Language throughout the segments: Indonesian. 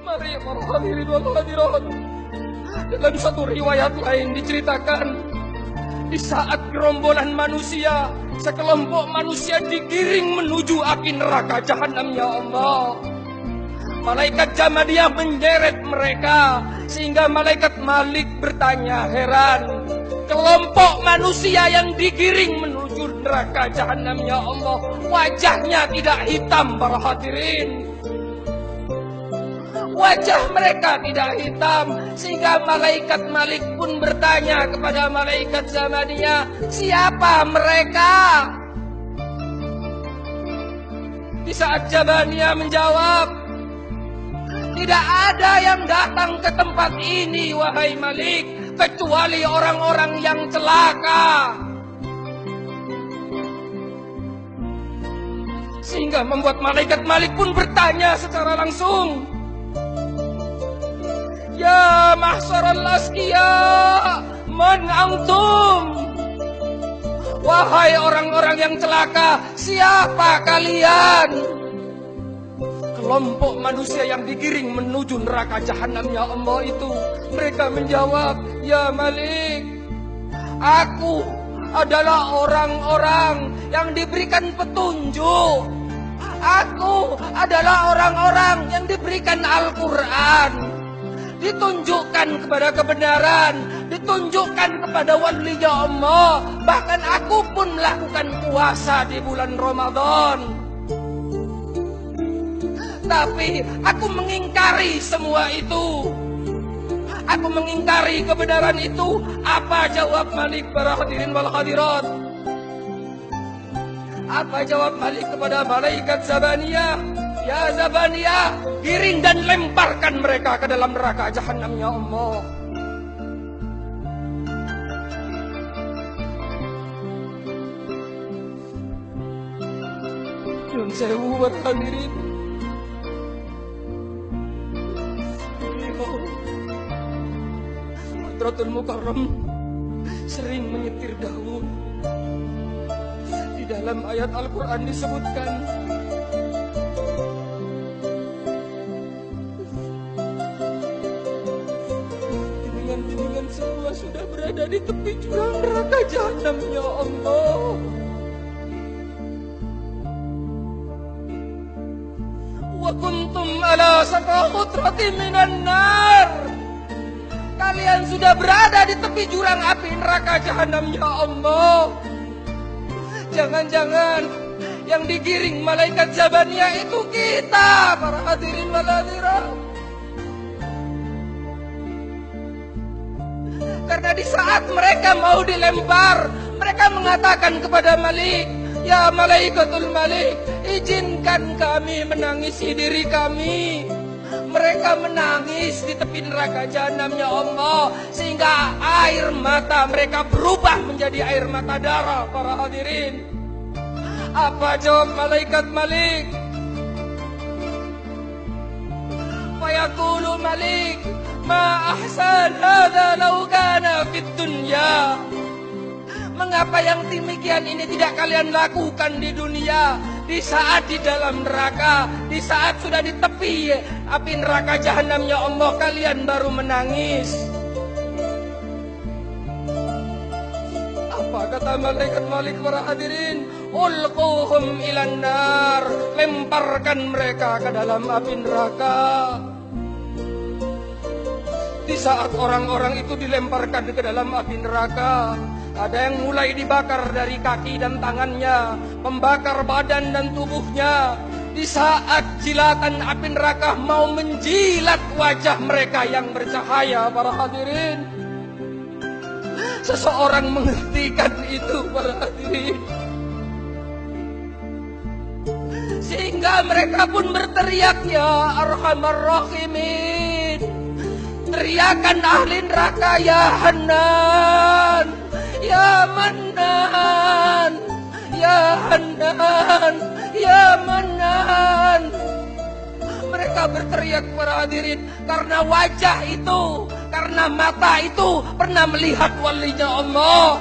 Mari para hadirin wal hadirat, dalam satu riwayat lain diceritakan, di saat gerombolan manusia, sekelompok manusia digiring menuju api neraka jahanam, ya Allah. Malaikat Jamadiyah menjeret mereka, sehingga malaikat Malik bertanya heran, kelompok manusia yang digiring menuju neraka jahanam, ya Allah, wajahnya tidak hitam para hadirin. Wajah mereka tidak hitam, sehingga malaikat Malik pun bertanya kepada malaikat Zamaniyah, siapa mereka? Di saat Zamaniyah menjawab, tidak ada yang datang ke tempat ini wahai Malik, kecuali orang-orang yang celaka. Sehingga membuat malaikat Malik pun bertanya secara langsung, ya mahsaral asqiya, man antum? Wahai orang-orang yang celaka, siapa kalian? Kelompok manusia yang digiring menuju neraka jahanam, ya Allah itu, mereka menjawab, ya Malik, aku adalah orang-orang yang diberikan petunjuk. Aku adalah orang-orang yang diberikan Al-Quran, ditunjukkan kepada kebenaran, ditunjukkan kepada walinya Allah. Bahkan aku pun melakukan puasa di bulan Ramadan. Tapi aku mengingkari semua itu. Aku mengingkari kebenaran itu. Apa jawab Malik para hadirin wal hadirat? Apa jawab Malik kepada malaikat Zabaniyah? Ya Zabaniyah, giring dan lemparkan mereka ke dalam neraka jahanam, ya Allah. Nyun sewu para hadirin, Hadratul Mukarram sering menyetir daun. Di dalam ayat Al-Quran disebutkan, dengan semua sudah berada di tepi jurang neraka jahanam, ya Allah. Wa kuntum ala safa hutratin minan nar. Kalian sudah berada di tepi jurang api neraka jahanam, ya Allah. Jangan-jangan yang digiring malaikat Zabaniyah itu kita, para hadirin wal hadirat. Karena di saat mereka mau dilempar, mereka mengatakan kepada Malik, ya Malaikatul Malik, izinkan kami menangisi diri kami. Mereka menangis di tepi neraka jahanam, ya Allah, sehingga air mata mereka berubah menjadi air mata darah, para hadirin. Apa jawab malaikat Malik? Fayaqulu Malik, ma ahsan hadza law kana fid dunya. Mengapa yang demikian ini tidak kalian lakukan di dunia? Di saat di dalam neraka, di saat sudah di tepi api neraka jahanam, ya Allah, kalian baru menangis. Apa kata malaikat Malik para hadirin? Ulquhum ilan nar, lemparkan mereka ke dalam api neraka. Di saat orang-orang itu dilemparkan ke dalam api neraka, ada yang mulai dibakar dari kaki dan tangannya, membakar badan dan tubuhnya. Di saat jilatan api neraka mau menjilat wajah mereka yang bercahaya, para hadirin, seseorang menghentikan itu, para hadirin. Sehingga mereka pun berteriak, ya Arhamar Rahimin. Teriakan ahli neraka, ya Hanan, ya Manan, ya Hanan, ya Manan. Mereka berteriak, para hadirin, karena wajah itu, karena mata itu pernah melihat walinya Allah.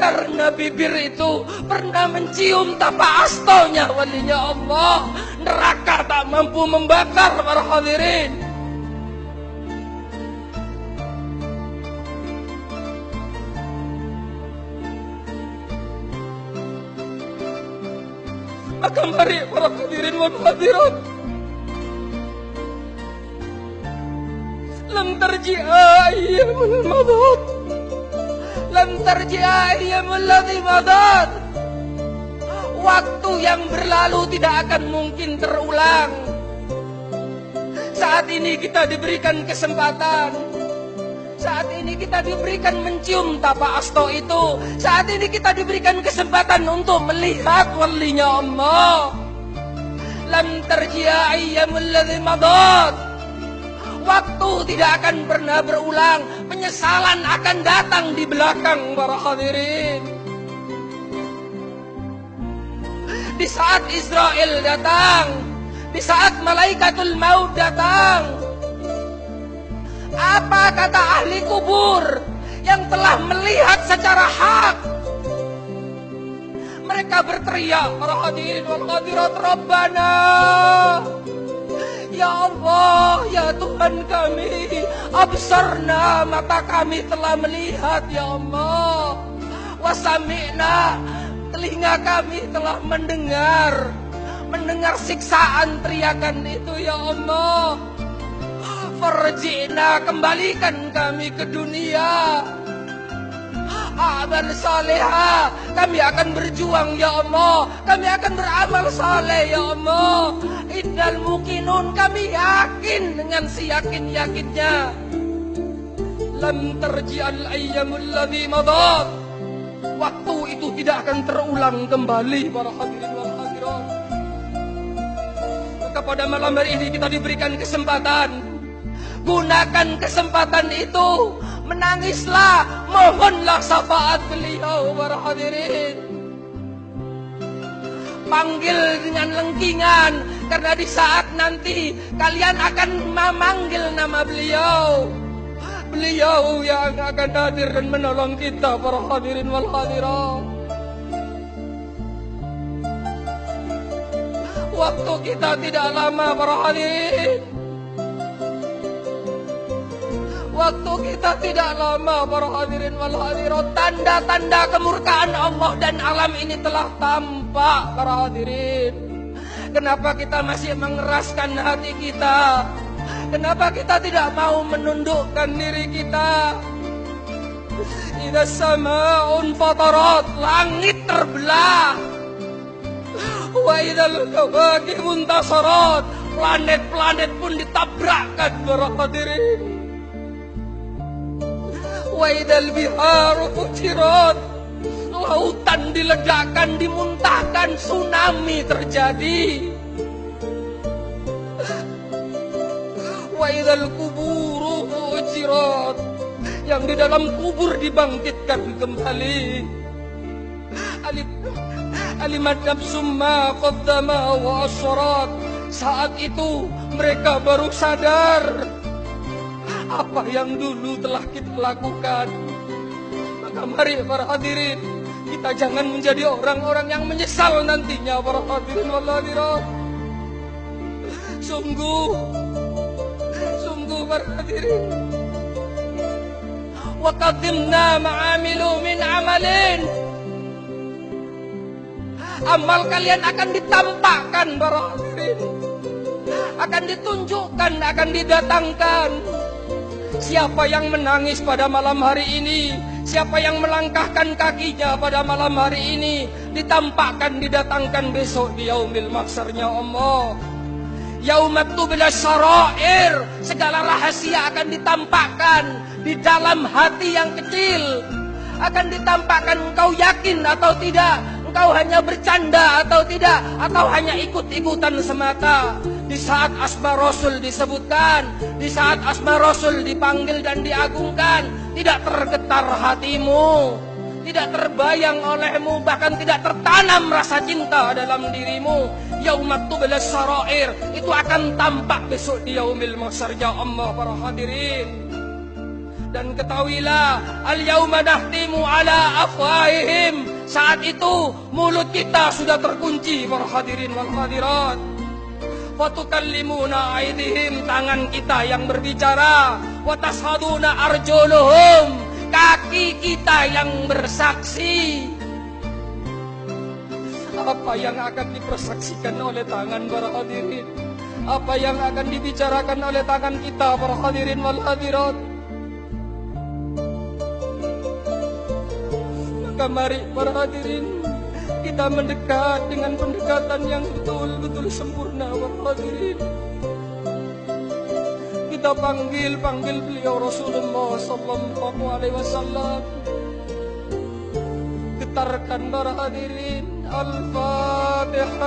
karena bibir itu pernah mencium tapak astonya walinya Allah. Neraka tak mampu membakar para hadirin. Maka mari para hadirin wal hadirat, lam tarji'a ayyamul madat, lam tarji'a ayyamul ladzi madat. Waktu yang berlalu tidak akan mungkin terulang. Saat ini kita diberikan kesempatan. Saat ini kita diberikan mencium tapak asto itu. Saat ini kita diberikan kesempatan untuk melihat walinya Allah. Lam tarji'a ayyamul ladzi madat. Waktu tidak akan pernah berulang. Penyesalan akan datang di belakang para hadirin. Di saat Israel datang, di saat malaikatul maut datang, apa kata ahli kubur yang telah melihat secara hak? Mereka berteriak, para hadirin wal hadirat, Rabbana, ya Allah, ya Tuhan kami, absarna, mata kami telah melihat ya Allah, wasami'na, telinga kami telah mendengar siksaan teriakan itu ya Allah. Farji'na, kembalikan kami ke dunia. Amal salihah, kami akan berjuang ya Allah. Kami akan beramal saleh ya Allah. Innal muqinun, kami yakin dengan seyakin-yakinnya. Lam tarji'al ayyamul ladzi madat. Waktu itu tidak akan terulang kembali para hadirin wal hadirat. Maka pada malam hari ini kita diberikan kesempatan. Gunakan kesempatan itu. Menangislah, mohonlah syafaat beliau para hadirin. Panggil dengan lengkingan, karena di saat nanti kalian akan memanggil nama beliau. Beliau yang akan hadir dan menolong kita para hadirin wal hadirat. Waktu kita tidak lama para hadirin. Waktu kita tidak lama para hadirin wal hadirat. Tanda-tanda kemurkaan Allah dan alam ini telah tampak para hadirin. Kenapa kita masih mengeraskan hati kita? Kenapa kita tidak mau menundukkan diri kita? Idza sama'un fatarat, langit terbelah. Wa idzal kawakibun tasarat, planet-planet pun ditabrakkan para hadirin. Wa idzal biharu fujirat, lautan diledakkan, dimuntahkan, tsunami terjadi. Wa idzal kuburu fujirat, yang di dalam kubur dibangkitkan kembali. Alimat nafsum ma qaddama wa asyarat. Saat itu mereka baru sadar apa yang dulu telah kita lakukan. Maka mari para hadirin, kita jangan menjadi orang-orang yang menyesal nantinya para hadirin wal hadirat. Sungguh para hadirin, wa qaddimna ma'amilu min amalin, amal kalian akan ditampakkan para hadirin, akan ditunjukkan, akan didatangkan. Siapa yang menangis pada malam hari ini, siapa yang melangkahkan kakinya pada malam hari ini, ditampakkan, didatangkan besok di yaumil mahsyarnya Allah. Yaumat tubla syara'ir, segala rahasia akan ditampakkan di dalam hati yang kecil. Akan ditampakkan, engkau yakin atau tidak, engkau hanya bercanda atau tidak, atau hanya ikut-ikutan semata. Di saat asma Rasul disebutkan, di saat asma Rasul dipanggil dan diagungkan, tidak tergetar hatimu, tidak terbayang olehmu, bahkan tidak tertanam rasa cinta dalam dirimu. Yaumat tubla syara'ir, itu akan tampak besok di yaumil mahsyar ya Allah para hadirin. Dan ketahuilah, al-yauma nahtimu ala afwahihim. Saat itu mulut kita sudah terkunci, para hadirin wal hadirat. Fatukallimuna aydihim, tangan kita yang berbicara. Wa tashhaduna arjuluhum, kaki kita yang bersaksi. Apa yang akan dipersaksikan oleh tangan, para hadirin? Apa yang akan dibicarakan oleh tangan kita, para hadirin wal hadirat? Maka mari, para hadirin, kita mendekat dengan pendekatan yang betul-betul sempurna, para hadirin. Kita panggil beliau Rasulullah sallallahu alaihi wasallam. Getarkan, para hadirin, Al-Fatihah.